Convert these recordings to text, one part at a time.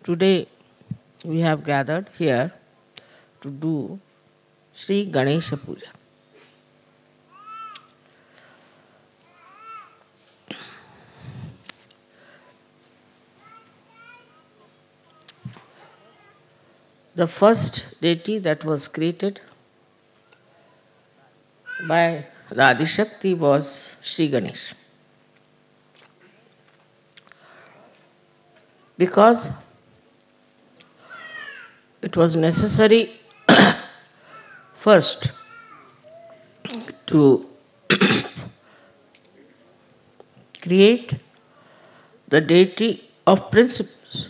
Today we have gathered here to do Sri Ganesha Puja. The first deity that was created by the Adishakti was Sri Ganesh. Because it was necessary first to create the deity of principles.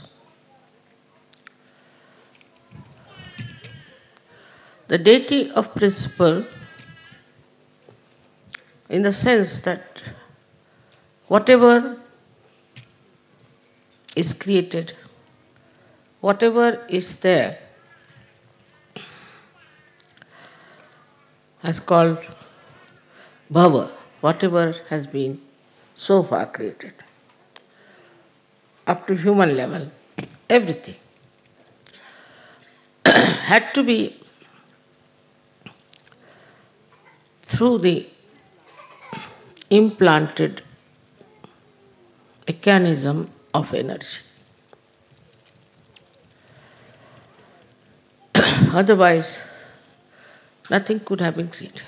The deity of principle in the sense that whatever is created, whatever is there, has called bhava, whatever has been so far created, up to human level, everything had to be through the implanted mechanism of energy. Otherwise, nothing could have been created.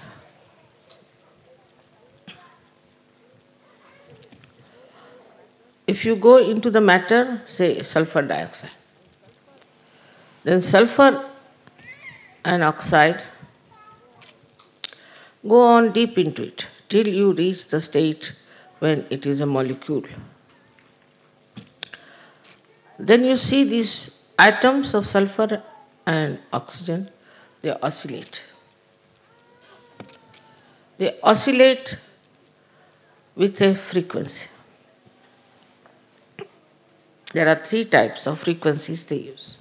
If you go into the matter, say sulfur dioxide, then sulfur and oxide go on deep into it till you reach the state when it is a molecule. Then you see these atoms of sulfur and oxygen, they oscillate. They oscillate with a frequency. There are 3 types of frequencies they use.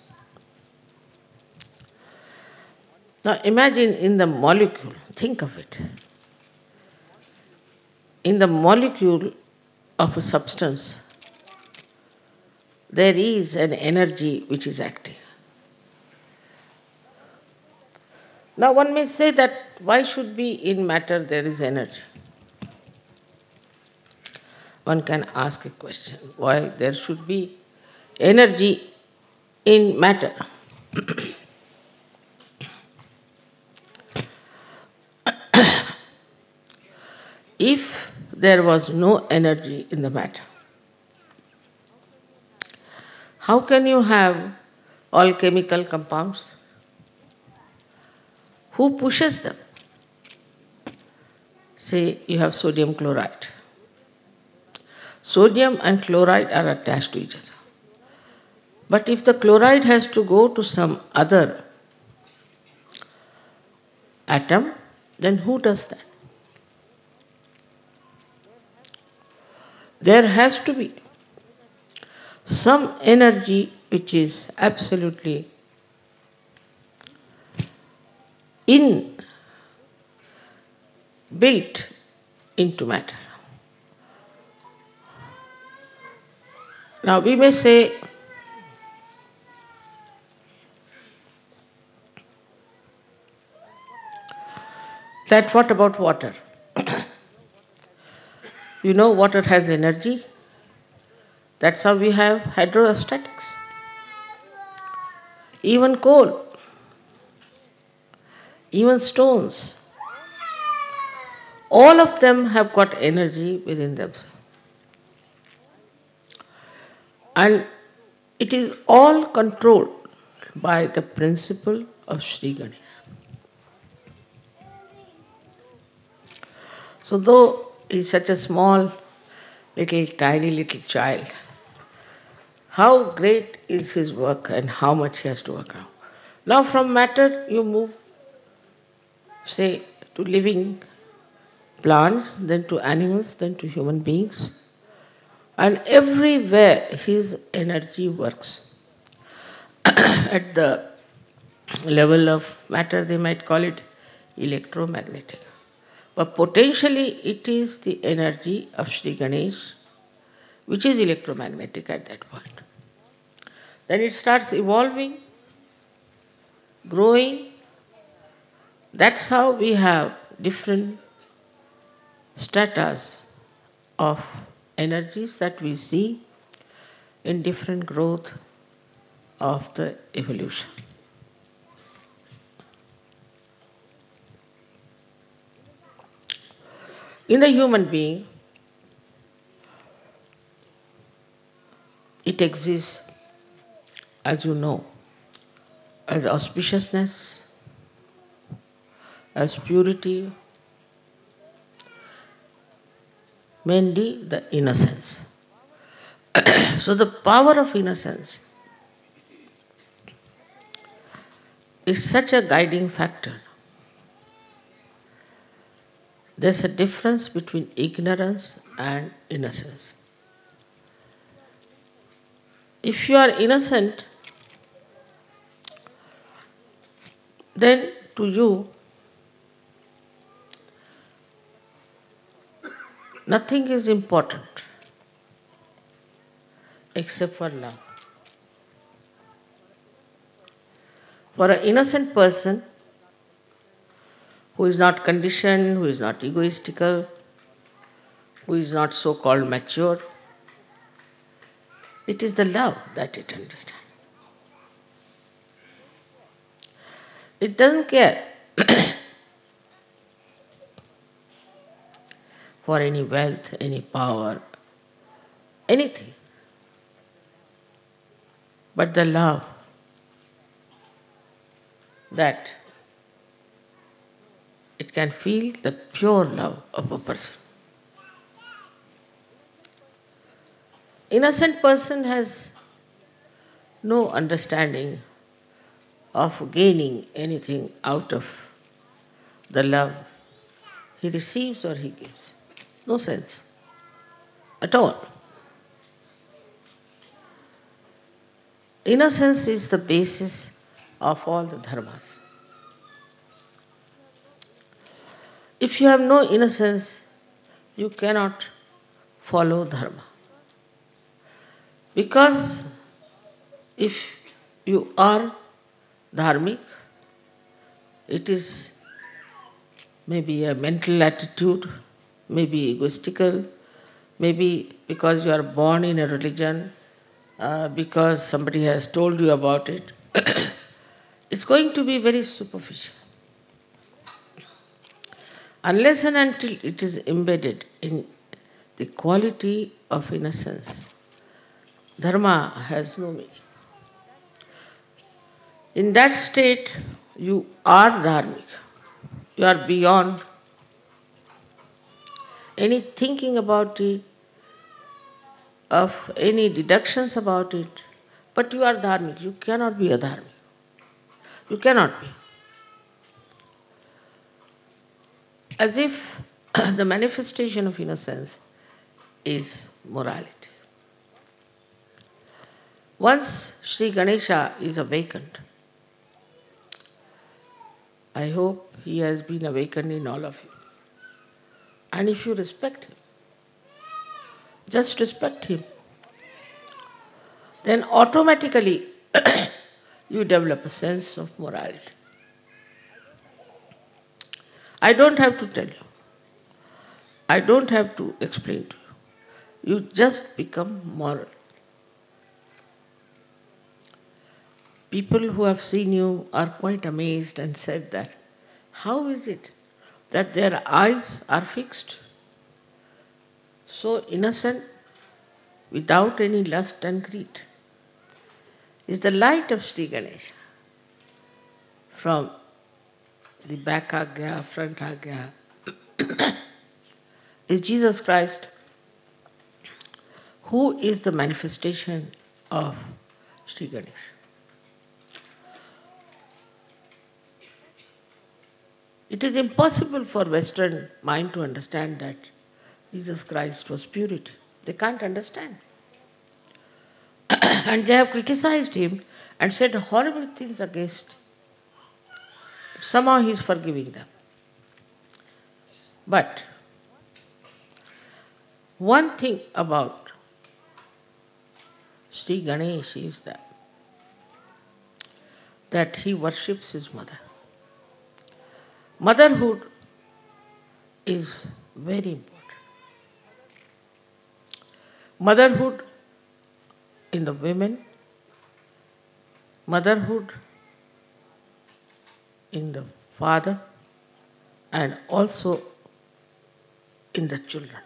Now imagine in the molecule, think of it. In the molecule of a substance, there is an energy which is active. Now one may say that why should be in matter there is energy? One can ask a question, why there should be energy in matter? If there was no energy in the matter, how can you have all chemical compounds? Who pushes them? Say you have sodium chloride. Sodium and chloride are attached to each other. But if the chloride has to go to some other atom, then who does that? There has to be some energy which is absolutely built into matter. Now we may say that what about water? You know, water has energy. That's how we have hydrostatics. Even coal, even stones, all of them have got energy within themselves. And it is all controlled by the principle of Sri Ganesha. So though he is such a small, tiny little child, how great is his work and how much he has to work out. Now from matter you move, say, to living plants, then to animals, then to human beings. And everywhere his energy works. At the level of matter, they might call it electromagnetic. But potentially it is the energy of Sri Ganesh which is electromagnetic at that point. Then it starts evolving, growing. That's how we have different stratas of energies that we see in different growth of the evolution. In the human being, it exists, as you know, as auspiciousness, as purity, mainly the innocence. So the power of innocence is such a guiding factor. There's a difference between ignorance and innocence. If you are innocent, then to you, nothing is important except for love. For an innocent person who is not conditioned, who is not egoistical, who is not so-called mature, it is the love that it understands. It doesn't care for any wealth, any power, anything, but the love that it can feel, the pure love of a person. Innocent person has no understanding of gaining anything out of the love he receives or he gives. No sense at all. Innocence is the basis of all the dharmas. If you have no innocence, you cannot follow dharma. Because if you are dharmic, it is maybe a mental attitude, maybe egoistical, maybe because you are born in a religion, because somebody has told you about it. It's going to be very superficial. Unless and until it is embedded in the quality of innocence, dharma has no meaning. In that state, you are dharmic. You are beyond any thinking about it, of any deductions about it, but you are dharmic. You cannot be a dharmic. You cannot be. As if the manifestation of innocence is morality. Once Sri Ganesha is awakened, I hope he has been awakened in all of you. And if you respect him, just respect him, then automatically you develop a sense of morality. I don't have to tell you. I don't have to explain to you. You just become moral. People who have seen you are quite amazed and said that, how is it that their eyes are fixed, so innocent, without any lust and greed? Is the light of Sri Ganesha from the back agya, front agya, is Jesus Christ, who is the manifestation of Sri Ganesha. It is impossible for Western mind to understand that Jesus Christ was purity. They can't understand. And they have criticized him and said horrible things against him. Somehow he is forgiving them. But one thing about Sri Ganesha is that that he worships his mother. Motherhood is very important. Motherhood in the women, motherhood in the father, and also in the children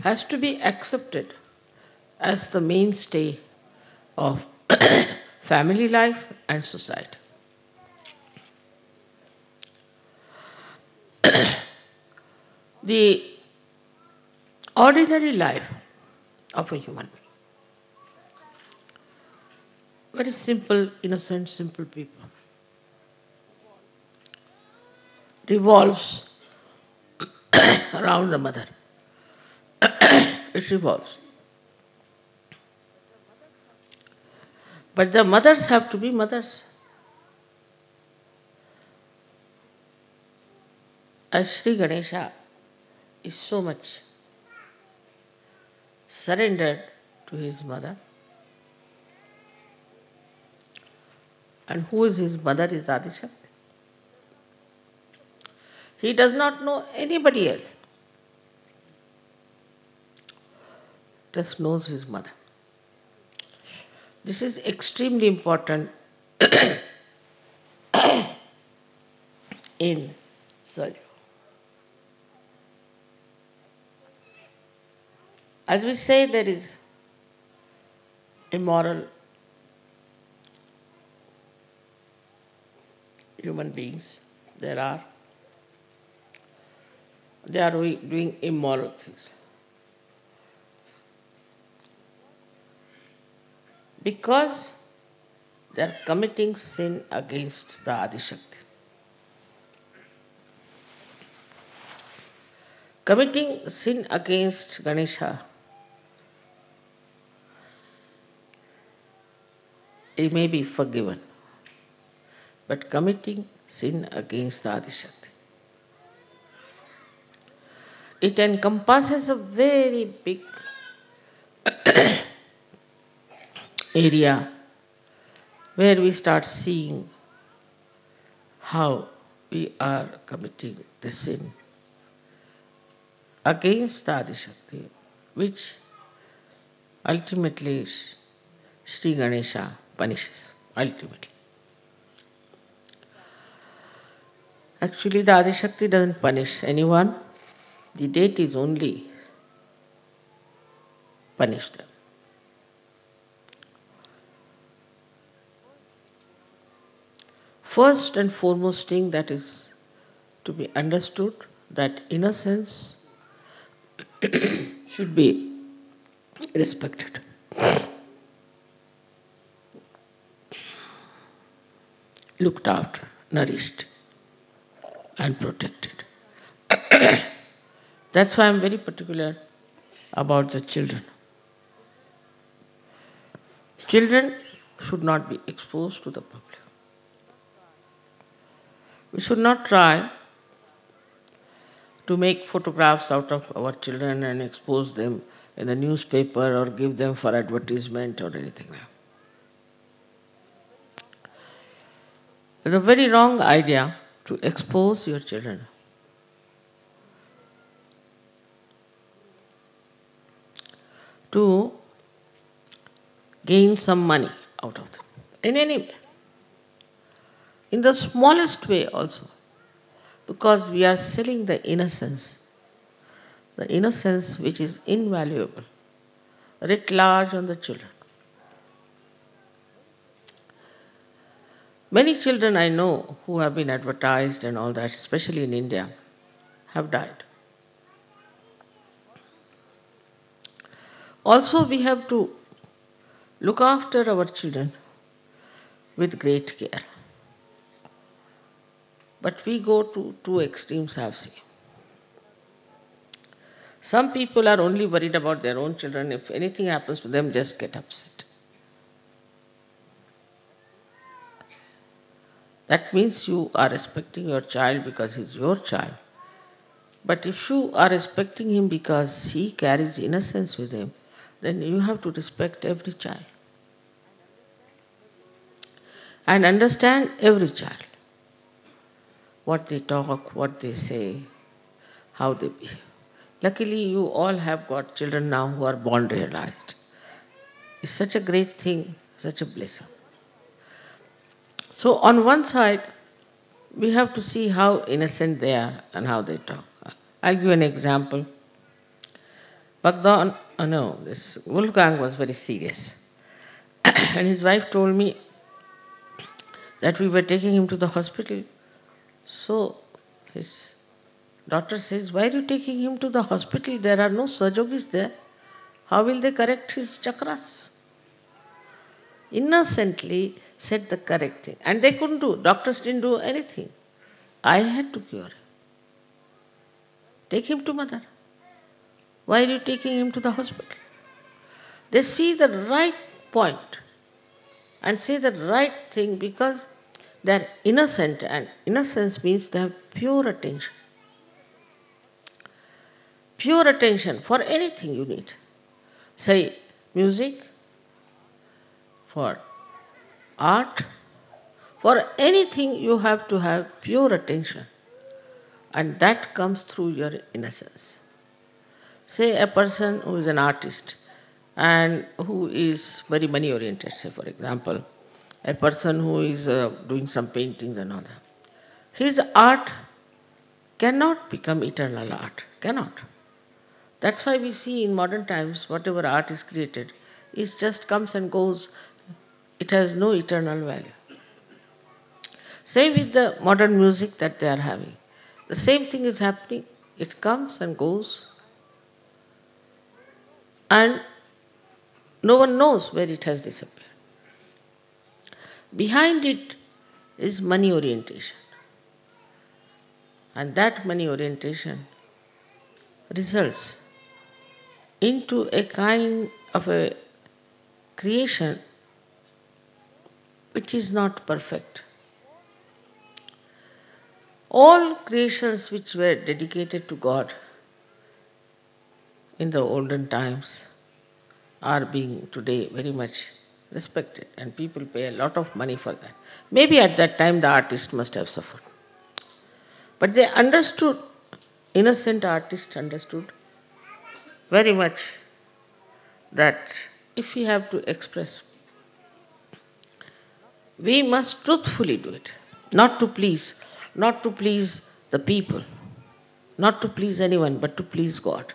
has to be accepted as the mainstay of family life and society. The ordinary life of a human being, very simple, innocent, simple people, revolves around the mother. It revolves. But the mothers have to be mothers. As Sri Ganesha is so much surrendered to his mother, and who is his mother is Adishakti. He does not know anybody else, just knows his mother. This is extremely important in surgery. As we say, there is immoral human beings. They are doing immoral things. Because they are committing sin against the Adishakti. Committing sin against Ganesha, it may be forgiven. But committing sin against the Adishakti, it encompasses a very big area where we start seeing how we are committing the sin against the Adishakti, which ultimately Sri Ganesha punishes, ultimately. Actually, the Adishakti doesn't punish anyone. The deities only punish them. First and foremost thing that is to be understood, that innocence should be respected. Looked after, nourished, and protected. That's why I'm very particular about the children. Children should not be exposed to the public. We should not try to make photographs out of our children and expose them in the newspaper or give them for advertisement or anything like that. It's a very wrong idea to expose your children. To gain some money out of them, in any way. In the smallest way also, because we are selling the innocence which is invaluable, writ large on the children. Many children I know who have been advertised and all that, especially in India, have died. Also, we have to look after our children with great care. But we go to two extremes, I've seen. Some people are only worried about their own children. If anything happens to them, just get upset. That means you are respecting your child because he's your child. But if you are respecting him because he carries innocence with him, then you have to respect every child. and understand every child, what they talk, what they say, how they behave. Luckily, you all have got children now who are born realized. It's such a great thing, such a blessing. So, on one side, we have to see how innocent they are and how they talk. I'll give you an example. This Wolfgang was very serious. And his wife told me that we were taking him to the hospital. So his daughter says, "Why are you taking him to the hospital? There are no surgeons there. How will they correct his chakras?" Innocently said the correct thing. And they couldn't do. Doctors didn't do anything. I had to cure him. Take him to mother. Why are you taking him to the hospital? They see the right point and say the right thing because they're innocent, and innocence means they have pure attention. Pure attention for anything you need. Say music, for art, for anything you have to have pure attention. And that comes through your innocence. Say a person who is an artist and who is very money oriented, say for example, a person who is doing some paintings and all that. His art cannot become eternal art, cannot. That's why we see in modern times whatever art is created, it just comes and goes, it has no eternal value. Same with the modern music that they are having. The same thing is happening, it comes and goes, and no one knows where it has disappeared. Behind it is money orientation. And that money orientation results into a kind of a creation which is not perfect. All creations which were dedicated to God in the olden times are being today very much respected, and people pay a lot of money for that. Maybe at that time the artist must have suffered. But they understood, innocent artists understood very much that if we have to express, we must truthfully do it, not to please the people, not to please anyone, but to please God.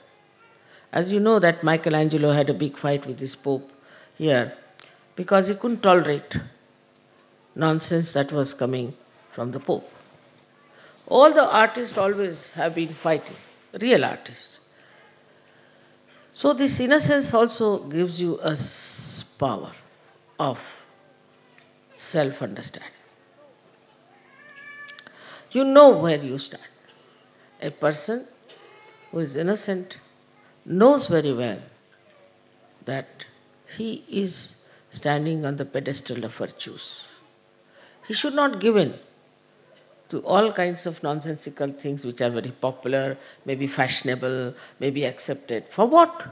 As you know that Michelangelo had a big fight with his Pope here because he couldn't tolerate nonsense that was coming from the Pope. All the artists always have been fighting, real artists. So this innocence also gives you a power of self-understanding. You know where you stand. A person who is innocent knows very well that he is standing on the pedestal of virtues. He should not give in to all kinds of nonsensical things which are very popular, maybe fashionable, maybe accepted. For what?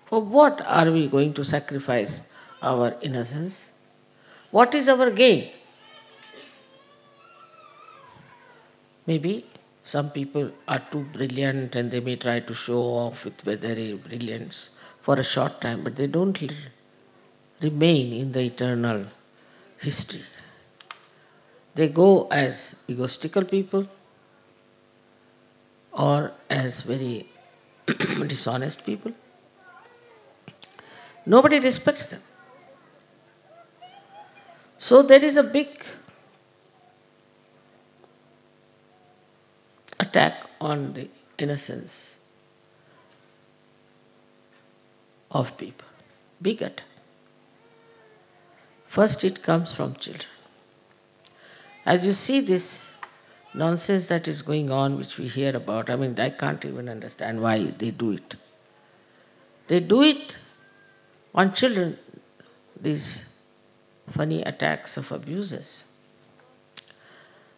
For what are we going to sacrifice our innocence? What is our gain? Maybe some people are too brilliant and they may try to show off with their brilliance for a short time, but they don't remain in the eternal history. They go as egotistical people or as very dishonest people. Nobody respects them. So there is a big attack on the innocence of people. Big attack. First it comes from children. As you see this nonsense that is going on, which we hear about, I can't even understand why they do it. They do it on children, these funny attacks of abusers.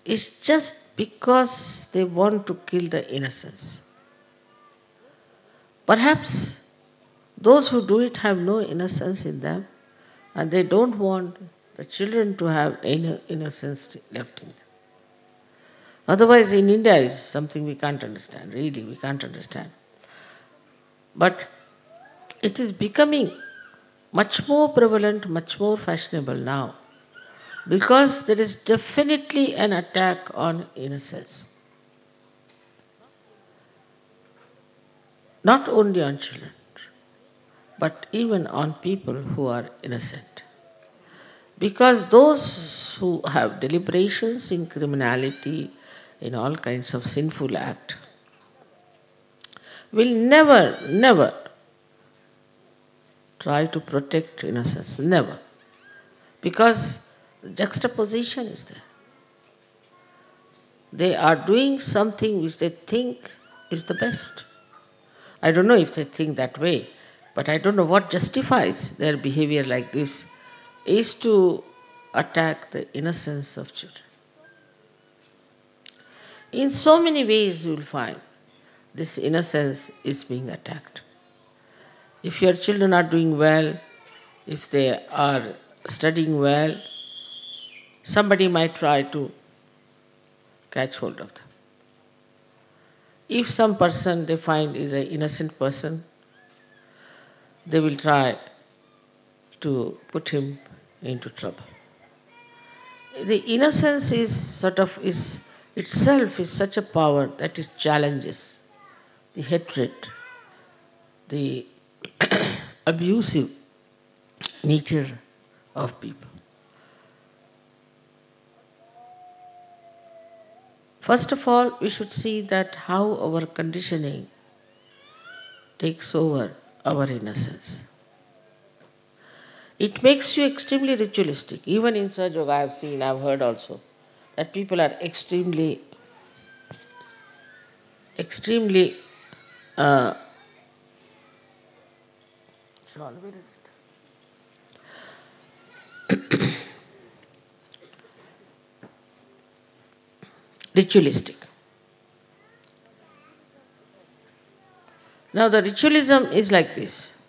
It's just because they want to kill the innocence. Perhaps those who do it have no innocence in them, And they don't want the children to have innocence left in them. Otherwise, in India is something we can't understand, really, we can't understand. But it is becoming much more prevalent, much more fashionable now, because there is definitely an attack on innocence. Not only on children, but even on people who are innocent. Because those who have deliberations in criminality, in all kinds of sinful act, will never, never try to protect innocence. Never. Because the juxtaposition is there. They are doing something which they think is the best. I don't know if they think that way, but I don't know what justifies their behavior like this is to attack the innocence of children. In so many ways you will find this innocence is being attacked. If your children are doing well, if they are studying well, somebody might try to catch hold of them. If some person they find is an innocent person, they will try to put him into trouble. The innocence is itself is such a power that it challenges the hatred, the abusive nature of people. First of all, we should see that how our conditioning takes over our innocence. It makes you extremely ritualistic. Even in Sahaja Yoga, I have seen, I have heard also, that people are extremely uh, Sean, where is it? Ritualistic. Now the ritualism is like this,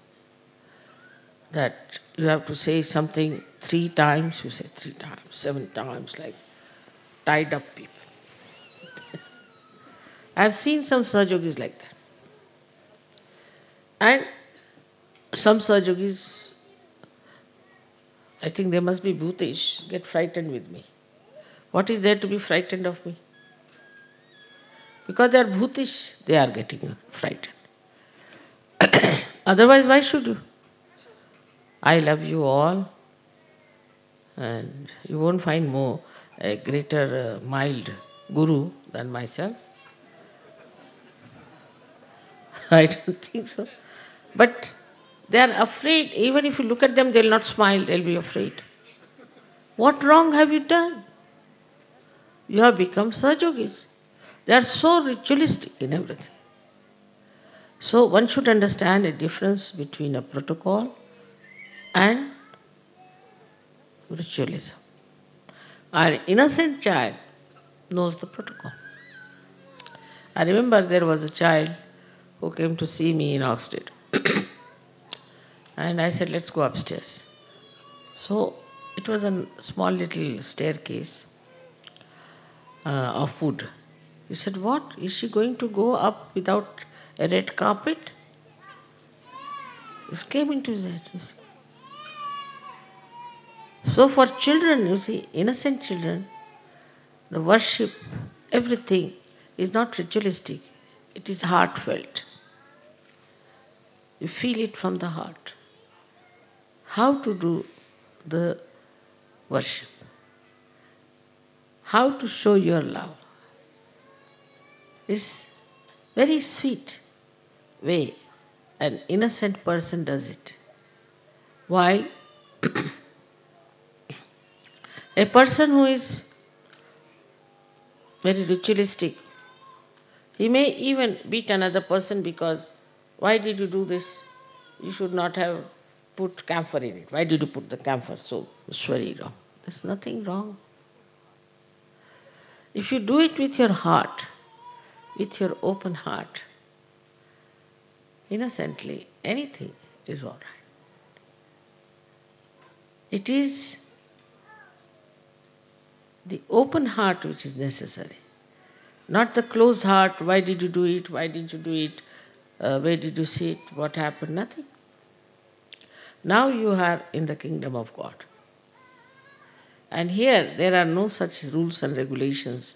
that you have to say something 3 times, you say 3 times, 7 times, like tied up people. I have seen some Sahajogis like that. And some Sahajogis, I think they must be bhutish, get frightened with me. What is there to be frightened of me? Because they are bhutish, they are getting frightened. Otherwise, why should you? I love you all, and you won't find a greater mild guru than myself. I don't think so. But they are afraid. Even if you look at them, they'll not smile, they'll be afraid. What wrong have you done? You have become Sahajogis. They are so ritualistic in everything. So one should understand a difference between a protocol and ritualism. An innocent child knows the protocol. I remember there was a child who came to see me in Oxted. And I said, let's go upstairs. So it was a small little staircase of wood. He said, what? Is she going to go up without a red carpet? This came into his head. You see. So for children, you see, innocent children, the worship, everything is not ritualistic. It is heartfelt. You feel it from the heart. How to do the worship. How to show your love is very sweet way an innocent person does it. While a person who is very ritualistic, he may even beat another person because, why did you do this? You should not have put camphor in it. Why did you put the camphor? So it's very wrong. There's nothing wrong. If you do it with your heart, with your open heart, innocently, anything is all right. It is the open heart which is necessary, not the closed heart. Why did you do it? Why did you do it? Where did you see it? What happened? Nothing. Now you are in the kingdom of God. And here there are no such rules and regulations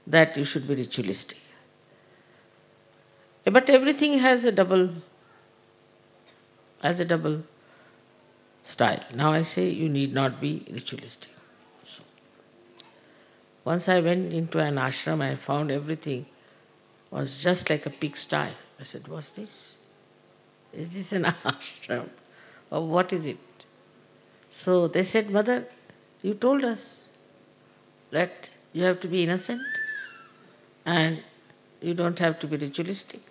that you should be ritualistic. But everything has a double style. Now I say you need not be ritualistic. So, once I went into an ashram, I found everything was just like a pigsty. I said, what's this? Is this an ashram? Or what is it? So they said, Mother, you told us that you have to be innocent and you don't have to be ritualistic.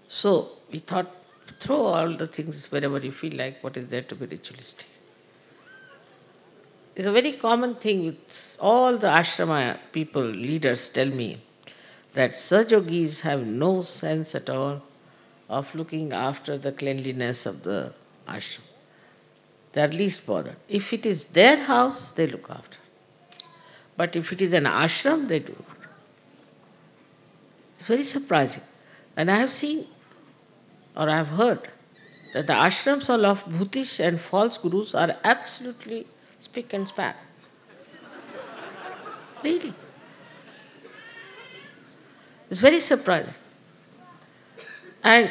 So we thought, throw all the things wherever you feel like, what is there to be ritualistic? It's a very common thing with all the ashrama people, leaders tell me that Sajogis have no sense at all of looking after the cleanliness of the ashram. They are least bothered. If it is their house, they look after. But if it is an ashram, they do not. It's very surprising. And I have seen, or I have heard, that the ashrams of bhutish and false gurus are absolutely spick and span. Really. It's very surprising. And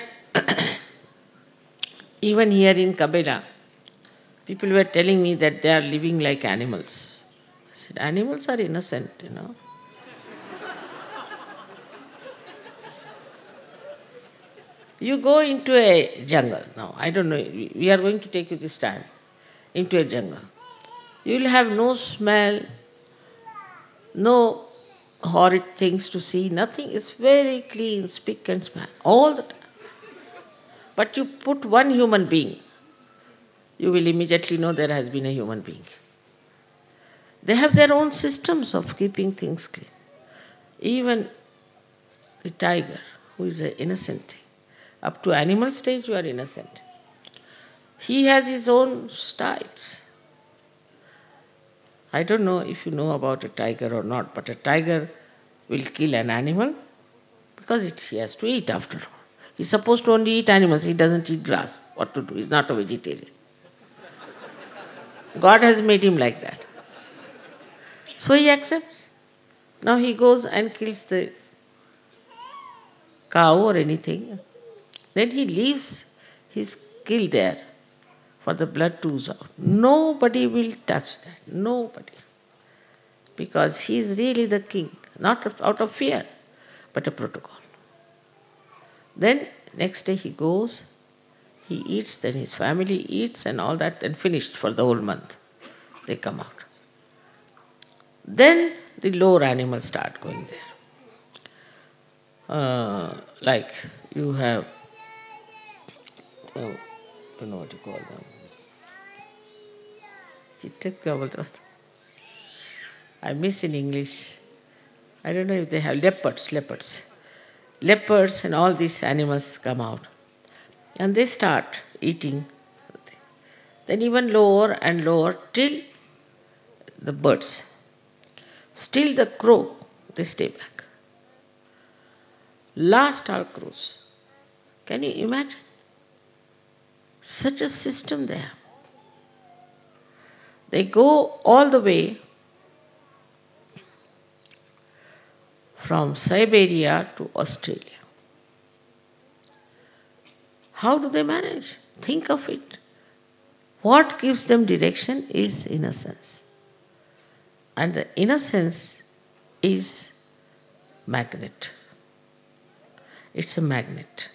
even here in Cabella, people were telling me that they are living like animals. I said, animals are innocent, You go into a jungle now. I don't know, we are going to take you this time into a jungle. You will have no smell, no horrid things to see, nothing. It's very clean, spick and span, all the time. But you put one human being, you will immediately know there has been a human being. They have their own systems of keeping things clean. Even the tiger, who is an innocent thing, up to animal stage you are innocent. He has his own styles. I don't know if you know about a tiger or not, but a tiger will kill an animal because he has to eat after all. He's supposed to only eat animals, he doesn't eat grass. What to do? He's not a vegetarian. God has made him like that. So he accepts. Now he goes and kills the cow or anything. Then he leaves his kill there for the blood to ooze out. Nobody will touch that. Nobody. Because he is really the king. Not out of fear, but a protocol. Then next day he goes, he eats, then his family eats and all that, and finished for the whole month. They come out. Then the lower animals start going there. Like you have, I don't know what you call them. I miss in English. I don't know if they have leopards. Leopards and all these animals come out. And they start eating. Then even lower and lower till the birds. Still the crow, they stay back. Last are crows. Can you imagine? Such a system there. They go all the way from Siberia to Australia. How do they manage? Think of it. What gives them direction is innocence. And the innocence is magnet. It's a magnet.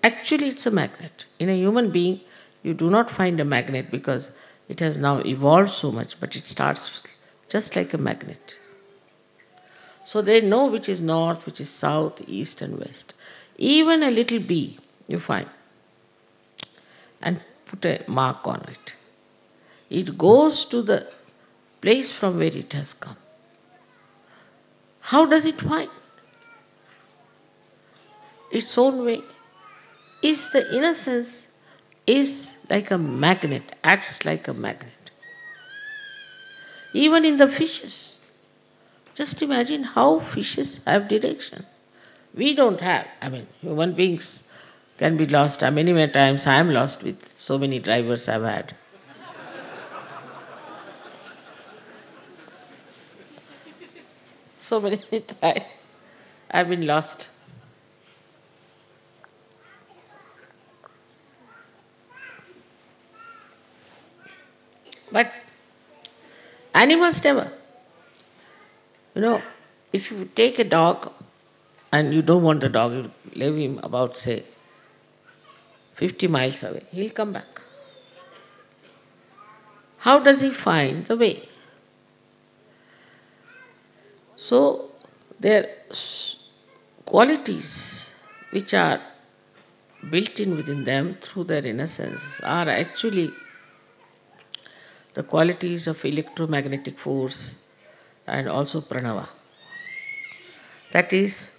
Actually, it's a magnet. In a human being, you do not find a magnet because it has now evolved so much, but it starts just like a magnet. So they know which is north, which is south, east and west. Even a little bee, you find, and put a mark on it. It goes to the place from where it has come. How does it find? Its own way. Is the innocence is like a magnet, acts like a magnet. Even in the fishes. Just imagine how fishes have direction. We don't have. I mean, human beings can be lost. Many times I am lost with so many drivers I've had. So many times I've been lost. But animals never. You know, if you take a dog and you don't want the dog, you leave him about, say, 50 miles away, he'll come back. How does he find the way? So, their qualities which are built in within them through their innocence are actually the qualities of electromagnetic force and also pranava. That is,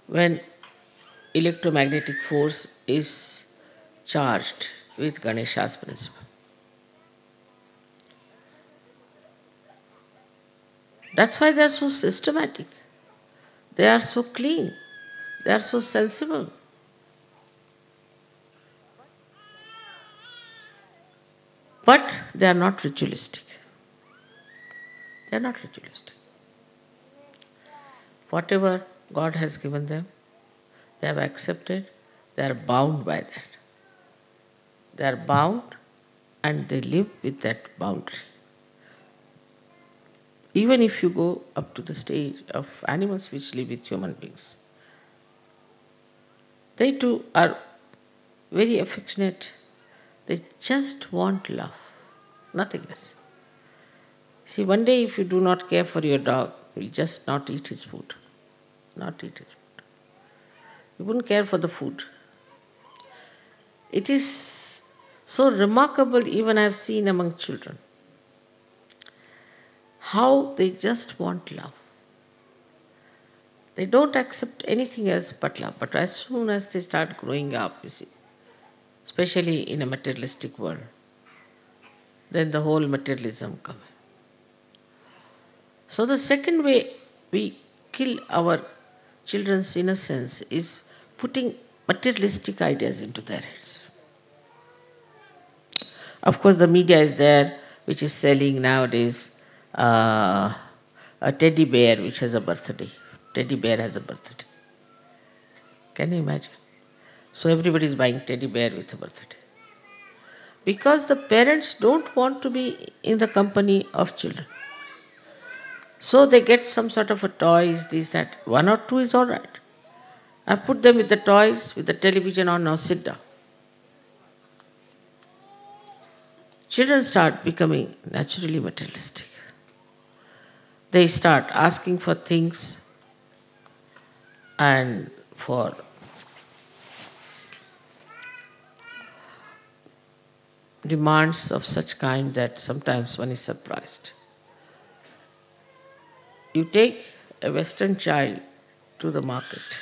when electromagnetic force is charged with Ganesha's principle. That's why they are so systematic. They are so clean. They are so sensible. But they are not ritualistic. They are not ritualistic. Whatever God has given them, they have accepted, they are bound by that. They are bound and they live with that boundary. Even if you go up to the stage of animals which live with human beings, they too are very affectionate. They just want love, nothing else. See, one day if you do not care for your dog, he will just not eat his food. Not eat his food. You wouldn't care for the food. It is so remarkable, even I have seen among children, how they just want love. They don't accept anything else but love. But as soon as they start growing up, you see, especially in a materialistic world, then the whole materialism comes. So the second way we kill our children's innocence is putting materialistic ideas into their heads. Of course, the media is there, which is selling nowadays a teddy bear which has a birthday. Teddy bear has a birthday. Can you imagine? So everybody is buying teddy bear with a birthday. Because the parents don't want to be in the company of children. So they get some sort of a toys, this, that. One or two is all right. I put them with the toys, with the television on, now sit down. Children start becoming naturally materialistic. They start asking for things and for demands of such kind that sometimes one is surprised. You take a Western child to the market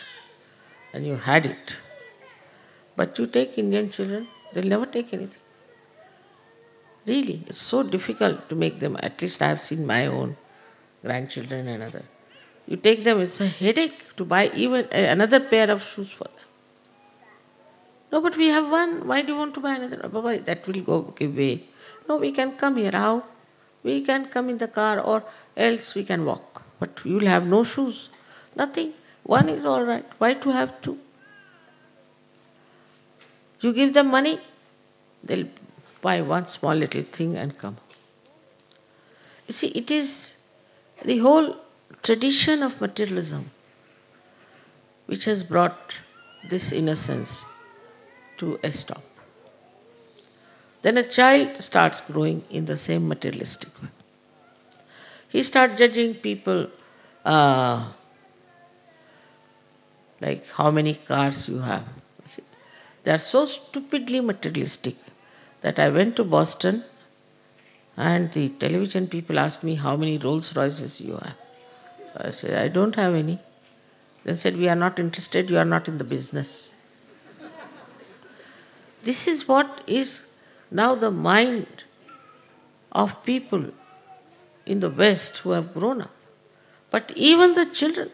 and you had it. But you take Indian children, they'll never take anything. Really, it's so difficult to make them, at least I have seen my own grandchildren and others. You take them, it's a headache to buy even another pair of shoes for them. No, but we have one, why do you want to buy another? Baba, that will go give way. No, we can come here. How? We can come in the car or else we can walk. But you will have no shoes, nothing. One is all right. Why to have two? You give them money, they'll buy one small little thing and come. You see, it is the whole tradition of materialism which has brought this innocence to a stop. Then a child starts growing in the same materialistic way. He starts judging people like how many cars you have. You see, they are so stupidly materialistic that I went to Boston and the television people asked me how many Rolls Royces you have. I said, I don't have any. They said, we are not interested, you are not in the business. This is what is Now the mind of people in the West who have grown up, but even the children,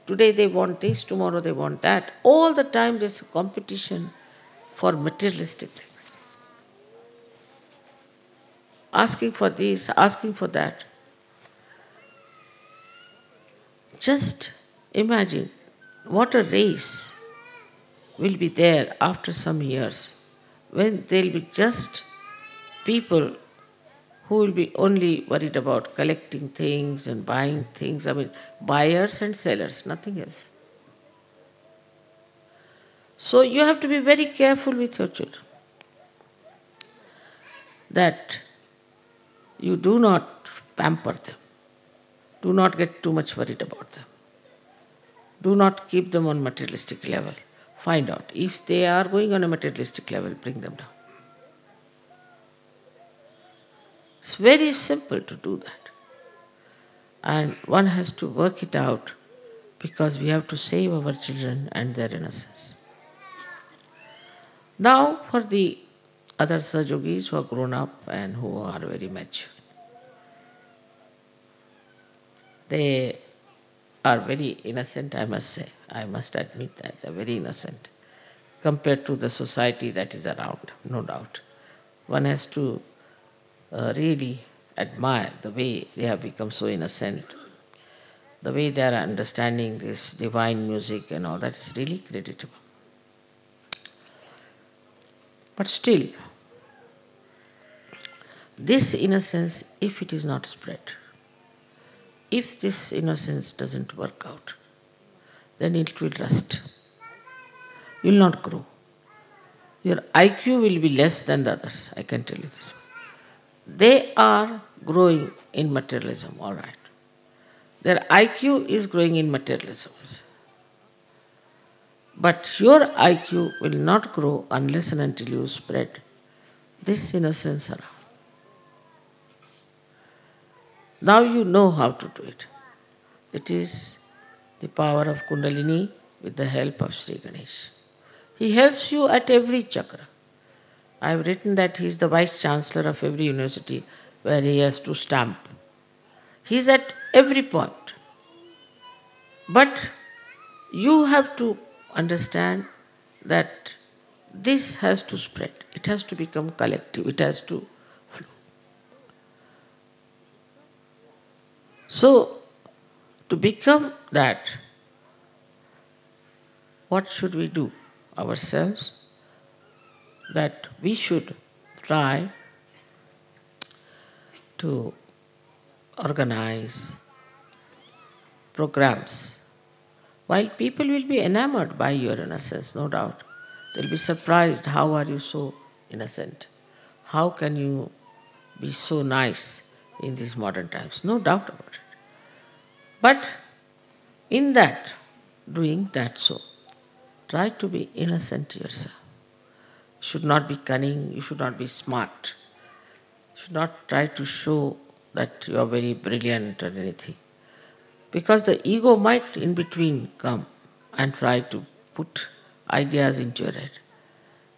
today they want this, tomorrow they want that. All the time there's a competition for materialistic things. Asking for this, asking for that. Just imagine what a race will be there after some years when there will be just people who will be only worried about collecting things and buying things. I mean, buyers and sellers, nothing else. So you have to be very careful with your children that you do not pamper them. Do not get too much worried about them. Do not keep them on materialistic level. Find out. If they are going on a materialistic level, bring them down. It's very simple to do that. And one has to work it out because we have to save our children and their innocence. Now for the other Sahajogis who are grown up and who are very mature. They are very innocent, I must say. I must admit that they are very innocent compared to the society that is around, no doubt. One has to really admire the way they have become so innocent, the way they are understanding this divine music and all that is really creditable. But still, this innocence, if it is not spread, if this innocence doesn't work out, then it will rust. You will not grow. Your IQ will be less than the others, I can tell you this. They are growing in materialism, all right. Their IQ is growing in materialism. But your IQ will not grow unless and until you spread this innocence around. Now you know how to do it. It is the power of Kundalini with the help of Sri Ganesha. He helps you at every chakra. I have written that he is the Vice Chancellor of every university where he has to stamp. He is at every point. But you have to understand that this has to spread. It has to become collective. It has to flow. So, to become that, what should we do ourselves? That we should try to organize programs. While people will be enamored by your innocence, no doubt, they'll be surprised, how are you so innocent? How can you be so nice in these modern times? No doubt about it. But in that, doing that so, try to be innocent yourself. You should not be cunning, you should not be smart. You should not try to show that you are very brilliant or anything. Because the ego might in between come and try to put ideas into your head.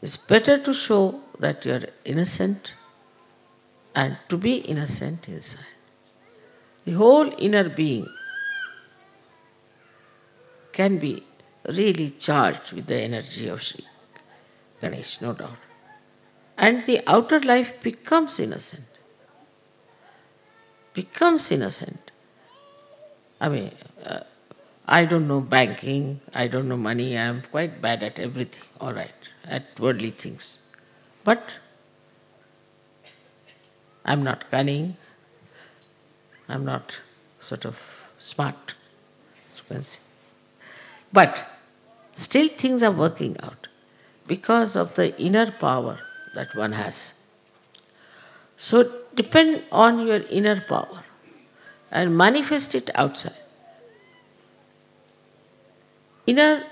It's better to show that you are innocent and to be innocent inside. The whole inner being can be really charged with the energy of Sri Ganesh, no doubt. And the outer life becomes innocent. Becomes innocent. I mean, I don't know banking, I don't know money, I am quite bad at everything, all right, at worldly things. But I'm not cunning, I'm not sort of smart, as you can see. But still things are working out because of the inner power that one has. So depend on your inner power and manifest it outside. Inner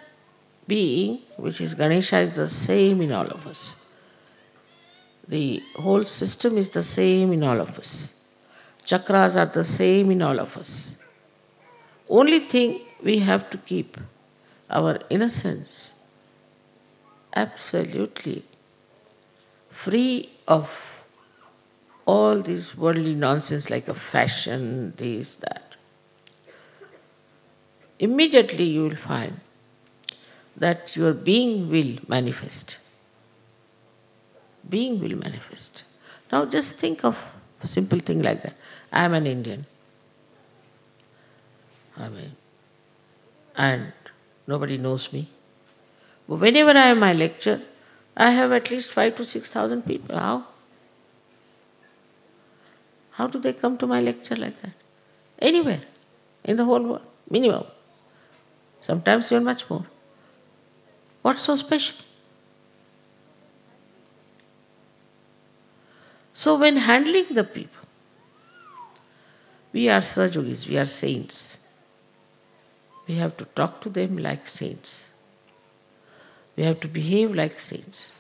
being, which is Ganesha, is the same in all of us. The whole system is the same in all of us. Chakras are the same in all of us. Only thing we have to keep our innocence absolutely free of all this worldly nonsense like a fashion, this, that, immediately you will find that your being will manifest. Being will manifest. Now just think of a simple thing like that. I am an Indian. And nobody knows me. But whenever I have my lecture, I have at least 5 to 6,000 people. How? How do they come to my lecture like that? Anywhere in the whole world, minimum. Sometimes even much more. What's so special? So when handling the people, we are Sajogis, we are saints. We have to talk to them like saints. We have to behave like saints.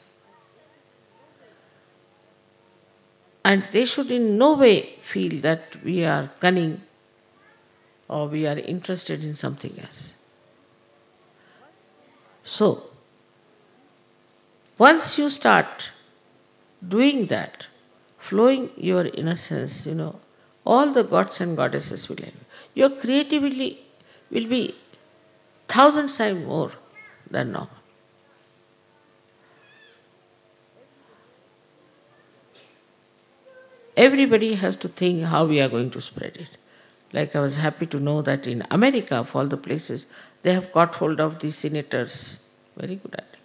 And they should in no way feel that we are cunning or we are interested in something else. So, once you start doing that, flowing your innocence, all the gods and goddesses will help you. Your creativity will be thousands times more than normal. Everybody has to think how we are going to spread it. Like I was happy to know that in America, of all the places, they have got hold of the senators. Very good at it.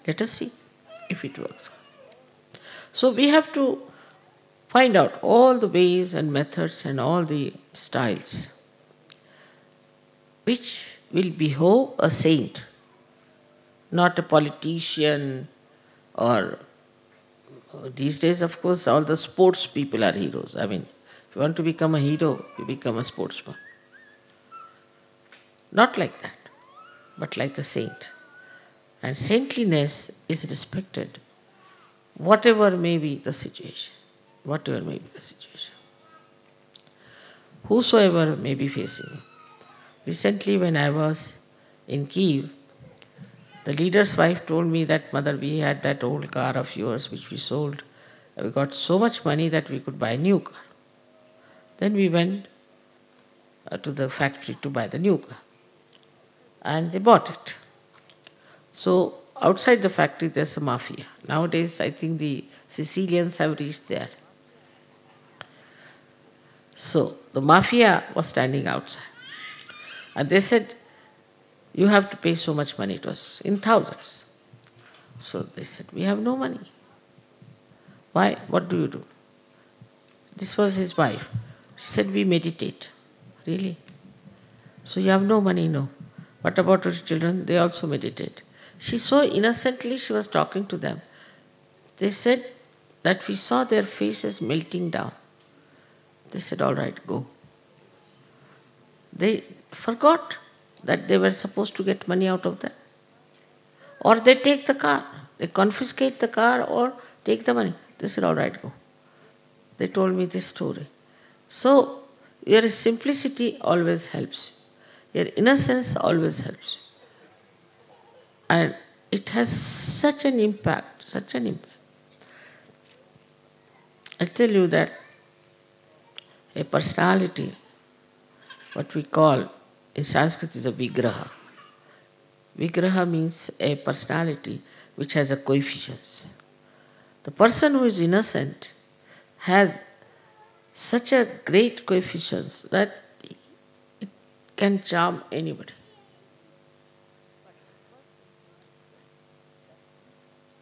Let us see if it works. So we have to find out all the ways and methods and all the styles which will behove a saint, not a politician or these days, of course, all the sports people are heroes. If you want to become a hero, you become a sportsman. Not like that, but like a saint. And saintliness is respected, whatever may be the situation. Whatever may be the situation. Whosoever may be facing. Recently, when I was in Kiev, the leader's wife told me that, Mother, we had that old car of yours which we sold. We got so much money that we could buy a new car. Then we went to the factory to buy the new car. And they bought it. So outside the factory there's a mafia. Nowadays I think the Sicilians have reached there. So the mafia was standing outside. And they said, you have to pay so much money. It was in thousands. So they said, we have no money. Why? What do you do? This was his wife. She said, we meditate. Really? So you have no money? No. What about your children? They also meditate. She so innocently she was talking to them. They said that we saw their faces melting down. They said, all right, go. They forgot that they were supposed to get money out of that. Or they take the car. They confiscate the car or take the money. They said, all right, go. They told me this story. So, your simplicity always helps you. Your innocence always helps you. And it has such an impact, such an impact. I tell you that a personality, what we call in Sanskrit is a vigraha. Vigraha means a personality which has a coefficients. The person who is innocent has such a great coefficients that it can charm anybody.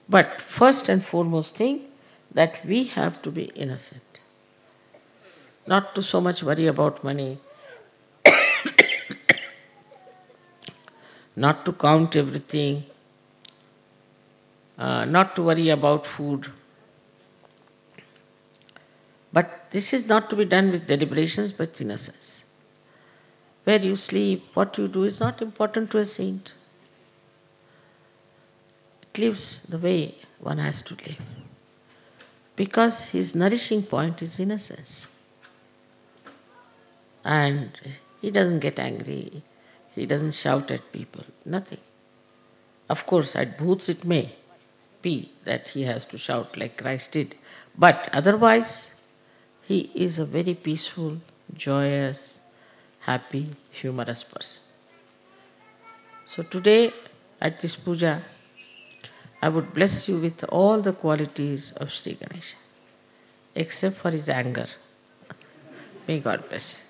But first and foremost thing, that we have to be innocent. Not to so much worry about money, not to count everything, not to worry about food. But this is not to be done with deliberations but innocence. Where you sleep, what you do is not important to a saint. It lives the way one has to live. Because his nourishing point is innocence. And he doesn't get angry, he doesn't shout at people, nothing. Of course, at booths it may. be that he has to shout like Christ did. But otherwise, he is a very peaceful, joyous, happy, humorous person. So today, at this puja, I would bless you with all the qualities of Sri Ganesha, except for his anger. May God bless you.